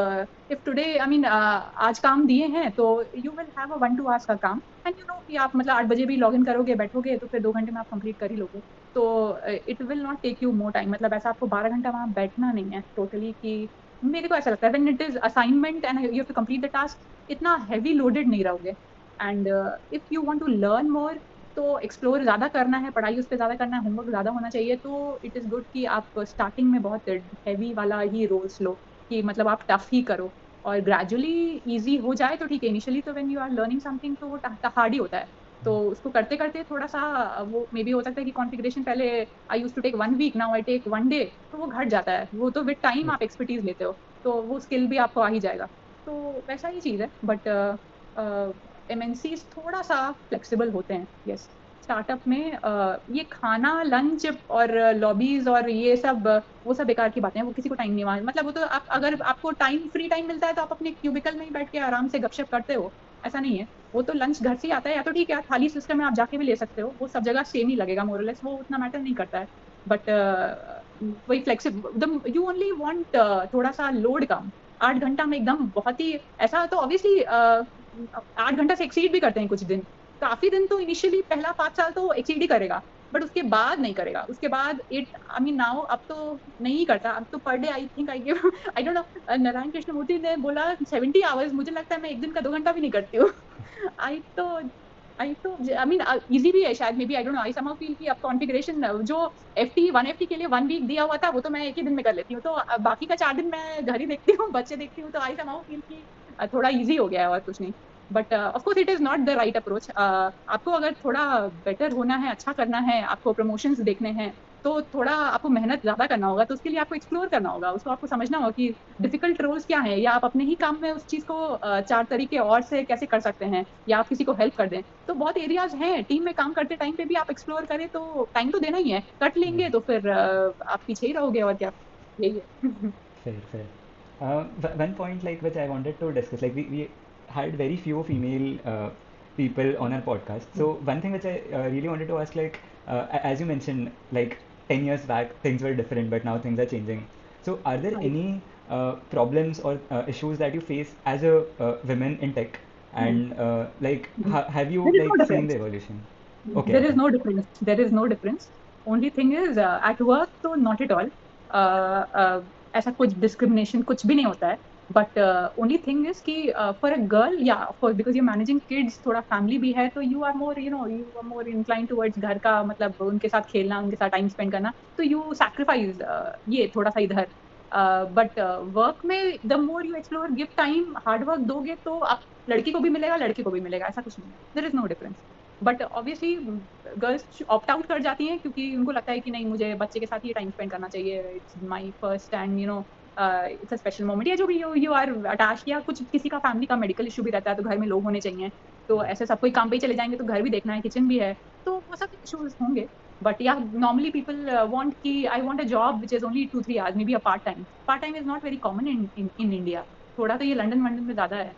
S1: इफ टुडे आई मीन आज काम दिए हैं, तो you will have a 1-2 hours का काम, एंड कि आप मतलब 8 बजे भी लॉग इन करोगे बैठोगे, तो फिर 2 घंटे में आप कंप्लीट कर ही लोगे। तो it will not take you more time, मतलब ऐसा आपको 12 घंटा वहां बैठना नहीं है टोटली। कि मेरे को ऐसा लगता है when it is assignment and you have to complete the task, इतना हैवी लोडेड नहीं रहोगे। And if you want to learn more, तो एक्सप्लोर ज्यादा करना है, पढ़ाई उस पर ज्यादा करना है, होमवर्क ज्यादा होना चाहिए, तो इट इज गुड कि आप स्टार्टिंग में बहुत हैवी वाला ही रोल्स लो, कि मतलब आप टफ ही करो, और ग्रेजुअली इजी हो जाए तो ठीक है। इनिशियली तो when you are learning something, तो वो हार्ड ही होता है। तो उसको करते करते थोड़ा सा वो मे बी हो सकता है कि कॉन्फ़िगरेशन पहले I used to take 1 week, now I take 1 day, तो वो घट जाता है। वो तो विद टाइम आप एक्सपर्टीज लेते हो, तो वो स्किल भी आपको आ ही जाएगा। तो वैसा ही चीज है। बट एमएनसीज थोड़ा सा फ्लेक्सिबल होते हैं, यस। स्टार्टअप में ये खाना लंच और लॉबीज और ये सब वो सब बेकार की बातें हैं, वो किसी को टाइम नहीं, मतलब वो तो आप अगर आपको टाइम फ्री टाइम मिलता है, तो आप अपने क्यूबिकल में ही बैठ के आराम से गपशप करते हो, ऐसा नहीं है। वो तो लंच घर से ही आता है, या तो ठीक है थाली सिस्टम में आप जाके भी ले सकते हो, वो सब जगह सेम ही लगेगा मोरलेस, वो उतना मैटर नहीं करता है। बट वही फ्लेक्सिबल, यू ओनली वांट थोड़ा सा लोड कम। 8 घंटा में एकदम बहुत ही ऐसा, तो ऑब्वियसली 8 घंटा से एक्सीड भी करते हैं कुछ दिन। काफी दिन तो इनिशियली पहला 5 साल तो एक्सीड ही करेगा, बट उसके बाद नहीं करेगा। उसके बाद इट आई मीन नाउ अब तो नहीं करता, अब तो per day I think I give I don't know, Narayan Krishnamurthy ने बोला 70 आवर्स, मुझे लगता है मैं एक दिन का 2 घंटा भी नहीं करती हूँ। आई तो आई तो आई मीन इजी भी है शायद, maybe I don't know, I somehow feel कि अब कॉन्फ़िगरेशन जो एफटी 1 FT के लिए 1 वीक दिया हुआ था, वो तो मैं एक ही दिन में कर लेती हूँ, तो बाकी का 4 दिन मैं घर ही देखती हूँ, बच्चे देखती हूँ, तो आई समहाउ फील कि थोड़ा इजी हो गया है और कुछ नहीं। But of course it is not the right approach. आपको अगर थोड़ा बेटर होना है, अच्छा करना है, आपको प्रमोशंस देखने हैं, तो थोड़ा आपको मेहनत ज़्यादा करना होगा, तो उसके लिए आपको एक्सप्लोर करना होगा, उसको आपको समझना होगा कि डिफिकल्ट रोल्स क्या हैं, या आप अपने ही काम में उस चीज़ को 4 तरीके और से कैसे कर सकते हैं, या आप किसी को हेल्प कर दें। तो बहुत एरियाज़ हैं, टीम में काम करते टाइम पे भी आप एक्सप्लोर करें तो टाइम तो देना ही है, कट लेंगे तो फिर आप पीछे ही रहोगे और क्या, यही है।
S3: Fair, fair. One point like which I wanted to discuss, like we had very few female people on our podcast. So one thing which I really wanted to ask, like as you mentioned, like 10 years back things were different, but now things are changing. So are there
S1: Right.
S3: any problems or issues that you face as a women in tech, and like have you
S1: There is no
S3: like seen the
S1: difference.
S3: evolution? Okay,
S1: There is
S3: okay.
S1: no difference. There is no difference. Only thing is at work तो not at all. ऐसा कुछ discrimination कुछ भी नहीं होता है. But only thing is कि for a girl, yeah, of course, because you're managing kids, थोड़ा family भी है, तो you are more, you are more inclined towards घर का, मतलब उनके साथ खेलना, उनके साथ time spend करना, तो you sacrifice ये थोड़ा सा इधर. But work में the more you explore, give time, hard work दोगे तो आप लड़की को भी मिलेगा, लड़के को भी मिलेगा, ऐसा कुछ नहीं है. There is no difference. But obviously girls opt out कर जाती हैं क्योंकि उनको लगता है कि नहीं, मुझे बच्चे के साथ ही टाइम स्पेंड करना चाहिए, it's my first and it's a special moment, या जो भी यू आर अटैच, या कुछ किसी का फैमिली का मेडिकल इशू भी रहता है तो घर में लोग होने चाहिए, तो ऐसे सब कोई काम पे ही चले जाएंगे तो घर भी देखना है, किचन भी है, तो वो सब इश्यूज होंगे. बट या नॉर्मली पीपल वांट कि I want a job which is only 2-3 hours, may be a part time is not very common in India. थोड़ा तो ये लंदन वंडन में ज्यादा है.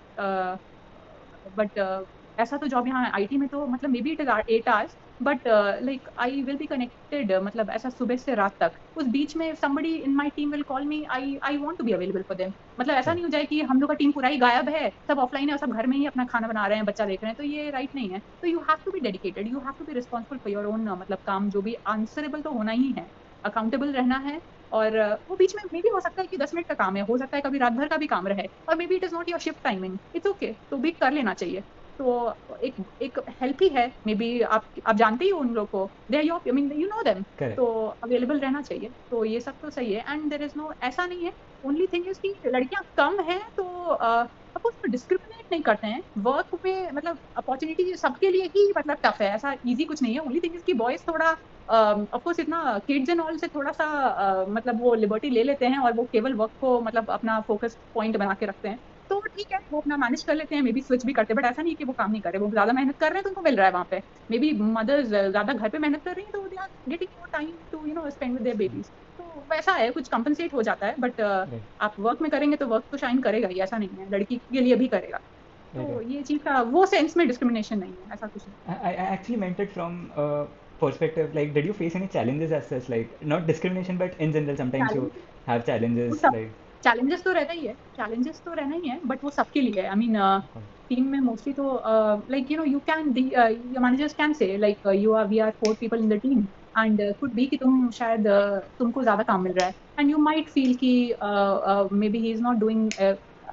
S1: बट ऐसा तो जॉब यहाँ आईटी में तो मतलब may be it is 8 hours, but like I will be connected, मतलब ऐसा सुबह से रात तक, उस बीच में somebody in my team will call me, I want to be available for them. मतलब ऐसा
S3: Sure.
S1: नहीं हो जाए कि हम लोग का टीम पूरा ही गायब है, सब ऑफलाइन है और सब घर में ही अपना खाना बना रहे हैं, बच्चा देख रहे हैं, तो ये राइट नहीं है. तो you have to be dedicated, you have to be responsible for your own, मतलब काम जो भी आंसरेबल तो होना ही है, अकाउंटेबल रहना है. और वो बीच में मे भी हो सकता है कि 10 मिनट का काम है, हो सकता है कभी रात भर का भी काम रहे, और may be it is not your shift timing, it's okay, तो भी कर लेना चाहिए. तो एक एक हेल्प ही है, मे बी आप जानते ही हो उन लोग को, they are your, I mean you know them,
S3: Correct.
S1: तो अवेलेबल रहना चाहिए, तो ये सब तो सही है. एंड देयर इज नो, ऐसा नहीं है. ओनली थिंग इज कि लड़कियां कम हैं तो अब उसको डिस्क्रिमिनेट नहीं करते हैं वर्क में, मतलब अपॉर्चुनिटी सबके लिए ही मतलब टफ है, ऐसा इजी कुछ नहीं है. ओनली थिंग इज कि बॉयज थोड़ा ऑफ कोर्स इतना किड्स एंड ऑल से थोड़ा सा मतलब वो लिबर्टी ले लेते हैं, और वो केवल वर्क को मतलब अपना फोकस पॉइंट बना के रखते हैं, तो ठीक है, वो अपना मैनेज कर लेते हैं, मे बी स्विच भी करते हैं, बट ऐसा नहीं है कि वो काम नहीं कर रहे, वो ज्यादा मेहनत कर रहे हैं तो उनको मिल रहा है वहाँ पे. मे बी मदर्स ज्यादा घर पे मेहनत कर रही हैं तो they are getting more time to spend with their babies, तो वैसा है, कुछ कंपनसेट हो जाता है. But
S3: Right.
S1: आप वर्क में करेंगे तो वर्क तो शाइन करेगा ही, ऐसा नहीं है, लड़की के लिए भी करेगा.
S3: Right.
S1: तो
S3: Right.
S1: ये चीज का वो सेंस में डिस्क्रिमिनेशन नहीं है, ऐसा कुछ नहीं.
S3: I actually meant it from perspective like, did you face any challenges as such, like not discrimination, but in general sometimes you
S1: challenge
S3: have
S1: वो
S3: challenges
S1: सब
S3: like.
S1: चैलेंजेस तो रहना ही है, चैलेंजेस तो रहना ही है, बट वो सबके लिए है. आई मीन टीम में मोस्टली तो like you can your managers can say like you are we are 4 people in the team, and could be कि तुम शायद तुमको ज्यादा काम मिल रहा है, एंड यू माइट फील कि may be he is not doing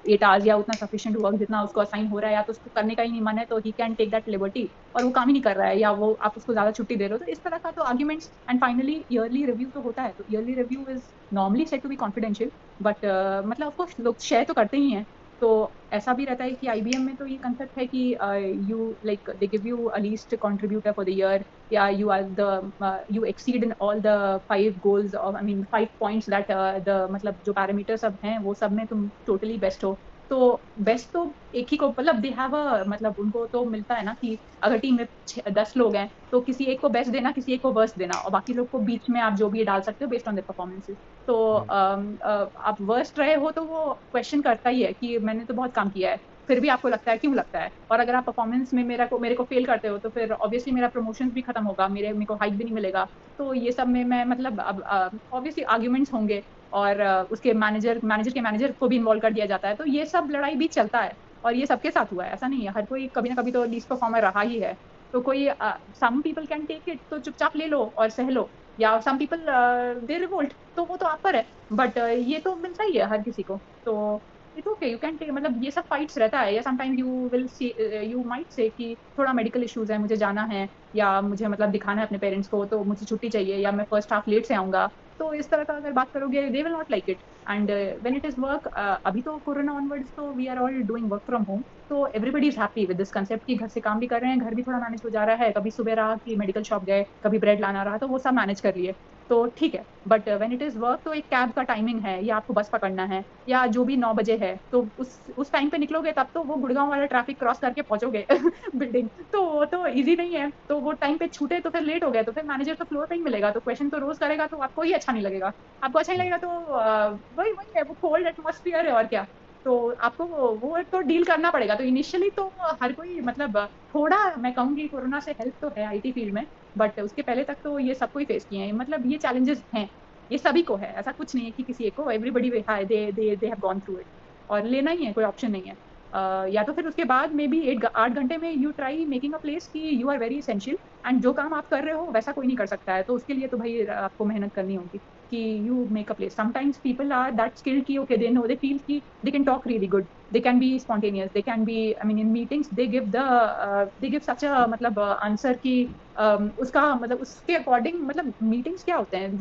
S1: 8 hours या उतना सफिशिएंट वर्क जितना उसको असाइन हो रहा है, या तो उसको करने का ही नहीं मन है, तो he can take that liberty, और वो काम ही नहीं कर रहा है, या वो आप उसको ज्यादा छुट्टी दे रहे हो, तो इस तरह का तो arguments. And finally yearly review तो होता है, तो yearly review is normally set to be confidential, but मतलब ऑफ कोर्स लोग शेयर तो करते ही हैं. तो ऐसा भी रहता है कि आईबीएम में तो ये कंसेप्ट है कि you like they give you a least contributor for the year, या you are the you exceed in all the 5 goals of, I mean 5 points that the मतलब जो पैरामीटर सब हैं वो सब में तुम टोटली बेस्ट हो. तो बेस्ट तो एक ही को मतलब दे हैव अ, मतलब उनको तो मिलता है ना कि अगर टीम में 10 लोग हैं तो किसी एक को बेस्ट देना, किसी एक को वर्स्ट देना, और बाकी लोग को बीच में आप जो भी डाल सकते हो बेस्ड ऑन द परफॉर्मेंसेस. तो
S3: Right.
S1: आप वर्स्ट रहे हो तो वो क्वेश्चन करता ही है कि मैंने तो बहुत काम किया है, फिर भी आपको लगता है, क्यों लगता है, और अगर आप परफॉर्मेंस में मेरे को फेल करते हो तो फिर ऑब्वियसली मेरा प्रमोशन भी खत्म होगा, मेरे को हाइक भी नहीं मिलेगा. तो ये सब में मैं मतलब अब ऑब्वियसली आर्ग्यूमेंट्स होंगे, और उसके मैनेजर के मैनेजर को भी इन्वॉल्व कर दिया जाता है, तो ये सब लड़ाई भी चलता है, और ये सबके साथ हुआ है, ऐसा नहीं है, हर कोई कभी ना कभी तो लीस्ट परफॉर्मर रहा ही है. तो कोई some people can take it, तो चुपचाप ले लो और सह लो, या सम पीपल दे रिवोल्ट, तो वो तो आप पर है. बट ये तो मिलता ही है हर किसी को. तो it's okay, you can take, मतलब ये सब फाइट्स रहता है, या sometime you will see, you might say कि थोड़ा मेडिकल इश्यूज है, मुझे जाना है, या मुझे मतलब दिखाना है अपने पेरेंट्स को, तो मुझे छुट्टी चाहिए, या मैं फर्स्ट हाफ लेट से आऊंगा. तो इस तरह का अगर बात करोगे they will not like it. And when it is work, अभी तो कोरोना ऑनवर्ड्स तो we are all doing work from home, तो everybody is happy with this concept कि घर से काम भी कर रहे हैं, घर भी थोड़ा मैनेज हो जा रहा है, कभी सुबह रहा कि मेडिकल शॉप गए, कभी ब्रेड लाना रहा तो वो सब मैनेज कर लिए. तो ठीक है, but when it is work तो एक कैब का टाइमिंग है, या आपको बस पकड़ना है, या जो भी 9 बजे है, तो उस टाइम पे निकलोगे तब तो वो गुड़गांव वाला ट्रैफिक क्रॉस करके पहुंचोगे बिल्डिंग, तो वो तो इजी नहीं है। तो वो टाइम पे छूटे तो फिर लेट हो गया, तो फिर मैनेजर तो फ्लोर पे ही मिलेगा, तो क्वेश्चन तो रोज करेगा, तो आपको ही अच्छा नहीं लगेगा। आपको अच्छा नहीं लगेगा तो वही वही है, वो कोल्ड एटमोसफियर है और क्या। तो आपको वो तो डील करना पड़ेगा। तो इनिशियली तो हर कोई मतलब थोड़ा मैं कहूंगी कोरोना से हेल्प तो है आईटी फील्ड में, बट उसके पहले तक तो ये सबको ही फेस किए हैं। मतलब ये चैलेंजेस हैं, ये सभी को है, ऐसा कुछ नहीं है कि किसी एक को। Everybody they have gone through it, और लेना ही है, कोई ऑप्शन नहीं है। या तो फिर उसके बाद मे बी 8 घंटे में you try making a place कि you are very essential, and जो काम आप कर रहे हो वैसा कोई नहीं कर सकता है, तो उसके लिए तो भाई आपको मेहनत करनी होगी कि you make a place. Sometimes people are that skilled कि ओके दे फील कि they can talk really good, they can be spontaneous, they can be, I mean in meetings they give such a मतलब answer कि उसका मतलब उसके according, मतलब meetings क्या होते हैं,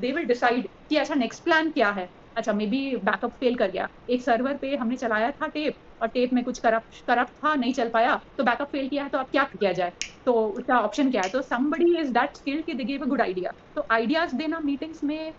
S1: दे विल डिसाइड कि अच्छा नेक्स्ट प्लान क्या है। अच्छा मे बी बैकअप फेल कर गया, एक सर्वर पे हमने चलाया था टेप, और टेप में कुछ करप्ट था, नहीं चल पाया, तो बैकअप फेल किया है, तो अब क्या किया जाए, तो उसका ऑप्शन क्या है। तो somebody is that skilled कि they give a good idea। तो आइडियाज देना मीटिंग्स में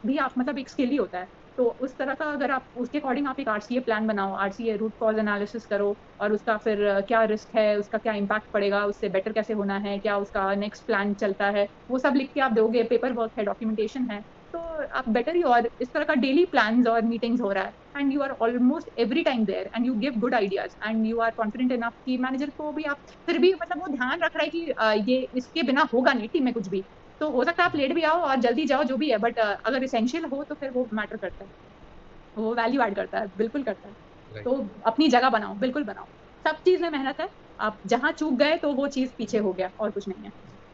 S1: भी आप मतलब एक स्किल ही होता है। तो उस तरह का अगर आप उसके अकॉर्डिंग आप एक आरसीए प्लान बनाओ, आरसीए रूट कॉज एनालिसिस करो, और उसका फिर क्या रिस्क है, उसका क्या इम्पैक्ट पड़ेगा, उससे बेटर कैसे होना है, क्या उसका नेक्स्ट प्लान चलता है, वो सब लिख के आप दोगे, पेपर वर्क है, डॉक्यूमेंटेशन है, तो आप बेटर ही। और इस तरह का डेली प्लान और मीटिंग्स हो रहा है, and you are almost every time there, and you give good ideas, and you are confident enough कि मैनेजर को भी आप फिर भी मतलब वो ध्यान रख रहा है कि ये इसके बिना होगा नहीं टीम में कुछ भी। तो हो सकता है आप लेट भी आओ और जल्दी जाओ, जो भी है, बट अगर इसेंशियल हो तो फिर वो मैटर करता है, वो वैल्यू ऐड करता है, बिल्कुल करता है।
S4: राइट।
S1: तो अपनी जगह बनाओ, बिल्कुल बनाओ, सब चीज में मेहनत है। आप जहां चूक गए तो वो चीज पीछे हो गया, और कुछ नहीं है।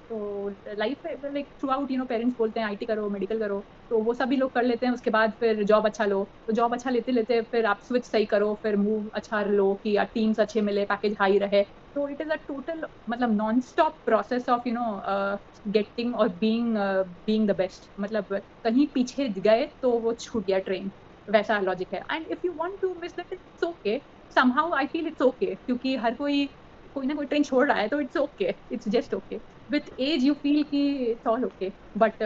S1: तो life like through out parents बोलते हैं आईटी करो, मेडिकल करो, तो वो सभी लोग कर लेते हैं, उसके बाद फिर जॉब अच्छा लो, तो जॉब अच्छा लेते लेते फिर आप स्विच सही करो, फिर मूव अच्छा लो कि टीम्स अच्छे मिले, पैकेज हाई रहे। तो इट इज अ टोटल मतलब non stop process of getting और बीइंग द बेस्ट। मतलब कहीं पीछे गए तो वो छूट गया ट्रेन, वैसा लॉजिक है। And if you want to miss that it's okay, somehow I feel it's okay, क्योंकि हर कोई कोई ना कोई ट्रेन छोड़ रहा है, तो it's okay, it's just okay. with age you feel ki it's all okay, but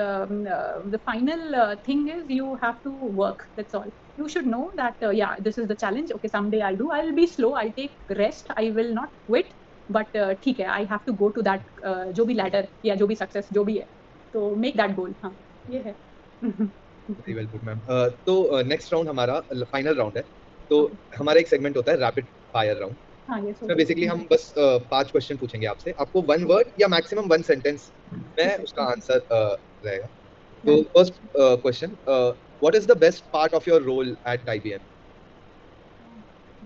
S1: the final thing is you have to work, that's all. You should know that yeah, this is the challenge, okay, someday I'll be slow, I'll take rest, I will not quit, but ठीक है, I have to go to that जो भी ladder या जो भी success जो भी है, तो make that goal। हाँ, ये है।
S4: Very well put ma'am. तो नेक्स्ट राउंड हमारा फाइनल राउंड है। तो
S1: Okay,
S4: हमारा एक सेगमेंट होता है रैपिड फायर राउंड।
S1: हाँ ये
S4: इसमें
S1: so
S4: बेसिकली हम बस 5 क्वेश्चन पूछेंगे आपसे, आपको 1 वर्ड या मैक्सिमम 1 सेंटेंस में उसका आंसर रहेगा। तो first question, what is the best part of your role at IBM?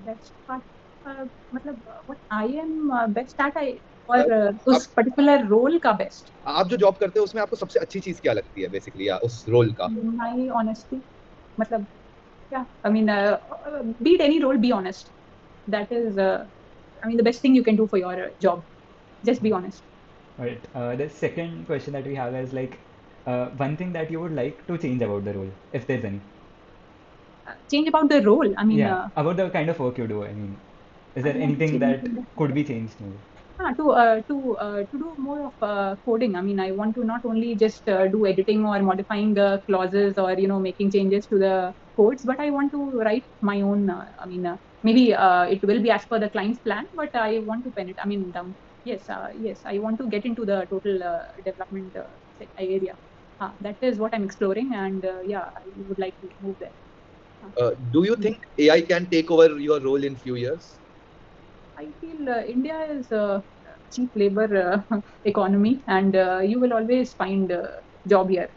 S1: Best part मतलब what I am best at, I और
S4: आप
S1: उस पर्टिकुलर रोल का बेस्ट।
S4: आप जो जॉब करते हो उसमें आपको सबसे अच्छी चीज क्या लगती है बेसिकली, या उस रोल का?
S1: माई ऑनेस्टी, मतलब yeah, I mean be it any role, be honest, that is I mean the best thing you can do for your job, just be honest.
S3: Right. The second question that we have is like one thing that you would like to change about the role, if there's any.
S1: Change about the role, I mean
S3: Yeah, about the kind of work you do. I mean, is
S1: I
S3: there
S1: want to
S3: anything
S1: change
S3: that could be changed? Maybe?
S1: to do more of coding. I mean, I want to not only just do editing or modifying the clauses or making changes to the codes, but I want to write my own. I mean, maybe it will be as per the client's plan, but I want to pen it. I mean, yes, I want to get into the total development area. That is what I'm exploring, and yeah, I would like to move there.
S4: Do you think AI can take over your role in few years?
S1: I feel India is a cheap labor economy, and you will always find a job here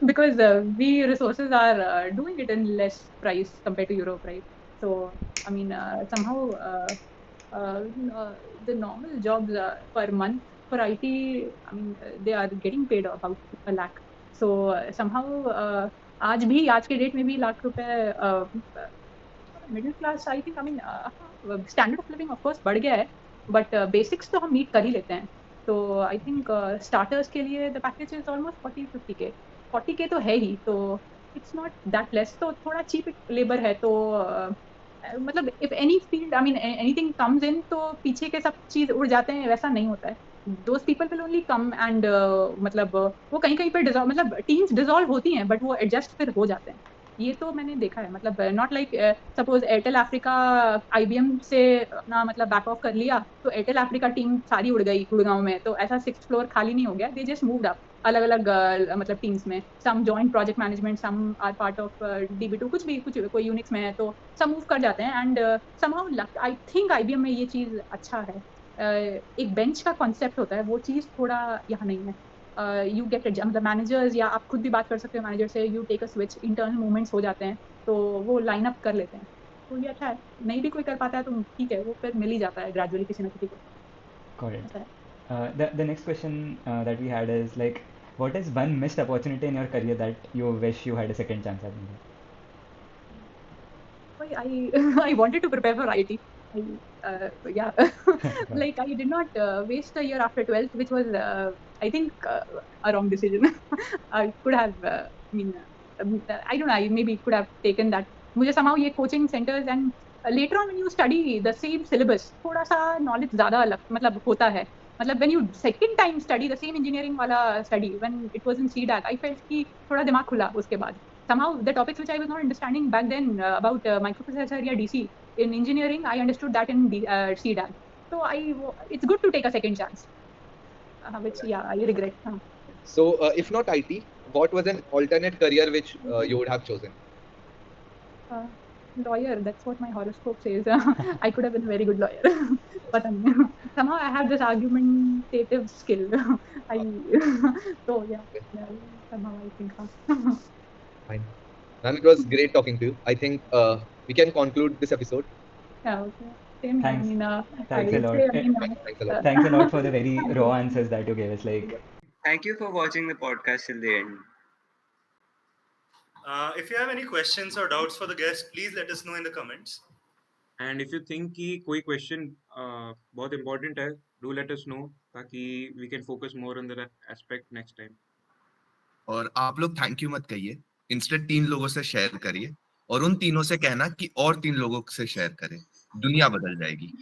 S1: because we resources are doing it in less price compared to Europe, right? So, I mean, somehow uh, uh, the normal jobs per month for IT, I mean, they are getting paid about 1 lakh. So somehow आज के date में भी लाख रुपए middle class, I think, I mean standard of living of course बढ़ गया है, but basics तो हम मीट कर ही लेते हैं। तो आई थिंक स्टार्टर्स के लिए द पैकेज इज ऑलमोस्ट 40-50 के, 40 के तो है ही, तो इट्स नॉट दैट लेस, तो थोड़ा चीप लेबर है। तो मतलब if any field, I mean anything comes in, तो पीछे के सब चीज उड़ जाते हैं, वैसा नहीं होता है। those people will only come and मतलब वो कहीं कहीं पे डिजॉल्व मतलब टीम्स डिजॉल्व होती हैं बट वो एडजस्ट फिर हो जाते हैं. ये तो मैंने देखा है मतलब not like suppose Airtel Africa IBM से अपना मतलब बैक ऑफ कर लिया तो एयरटेल अफ्रीका टीम सारी उड़ गई गुड़गांव में तो ऐसा 6th फ्लोर खाली नहीं हो गया. दे जस्ट मूव्ड अप अलग अलग मतलब टीम्स में. Some joint project management, some are part of DB2, कुछ भी कुछ कोई यूनिक्स में है तो सब मूव कर जाते हैं. And somehow I think IBM में ये चीज अच्छा है. एक बेंच का कॉन्सेप्ट होता है वो चीज थोड़ा यहाँ नहीं है. यू गेट मतलब मैनेजर्स या आप खुद भी बात कर सकते हो मैनेजर से. You take a switch, internal movements हो जाते हैं तो वो लाइन अप कर लेते हैं. तो ये अच्छा है. नहीं भी कोई कर पाता है तो ठीक है, वो फिर मिल ही जाता है ग्रेजुअली किसी ना किसी को.
S3: Got it.
S1: ऐसा है.
S3: The next question that we had is like, what is one missed opportunity in your career that you wish you had a second chance at? Maybe?
S1: I I wanted to prepare for IT. Yeah,
S3: Got
S1: like I did not waste a year after 12th, which was I think a wrong decision. I could have, I mean, I don't know. I maybe could have taken that. मुझे somehow ये coaching centers and later on when you study the same syllabus, थोड़ा सा knowledge ज़्यादा अलग मतलब होता है. मतलब when you second time study the same engineering वाला study when it was in CDAT, I felt कि थोड़ा दिमाग खुला उसके बाद. Somehow the topics which I was not understanding back then about microprocessor या DC in engineering, I understood that in CDAT. So it's good to take a second chance, which yeah I regret.
S4: So, if not IT, what was an alternate career which you would have chosen?
S1: Lawyer, that's what my horoscope says. I could have been a very good lawyer, but somehow I have this argumentative skill. I so yeah, somehow I think.
S4: Fine. Ma'am, it was great talking to you. I think we can conclude this episode.
S1: Yeah, okay. Same here. I
S3: Thanks.
S1: mean,
S3: Thanks
S1: I
S3: a
S1: would
S3: lot.
S1: say, I mean,
S4: Thanks a lot.
S3: Thanks a lot for the very raw answers that you gave us. Like,
S5: Thank you for watching the podcast till the end.
S2: If you have any questions or doubts for the guest, please let us know in the comments.
S5: And if you think कि कोई question बहुत important है, do let us know ताकि we can focus more on that aspect next time.
S6: और आप लोग thank you मत कहिए, इंस्टेड 3 लोगों से शेयर करिए और उन तीनों से कहना कि और 3 लोगों से शेयर करें. दुनिया बदल जाएगी.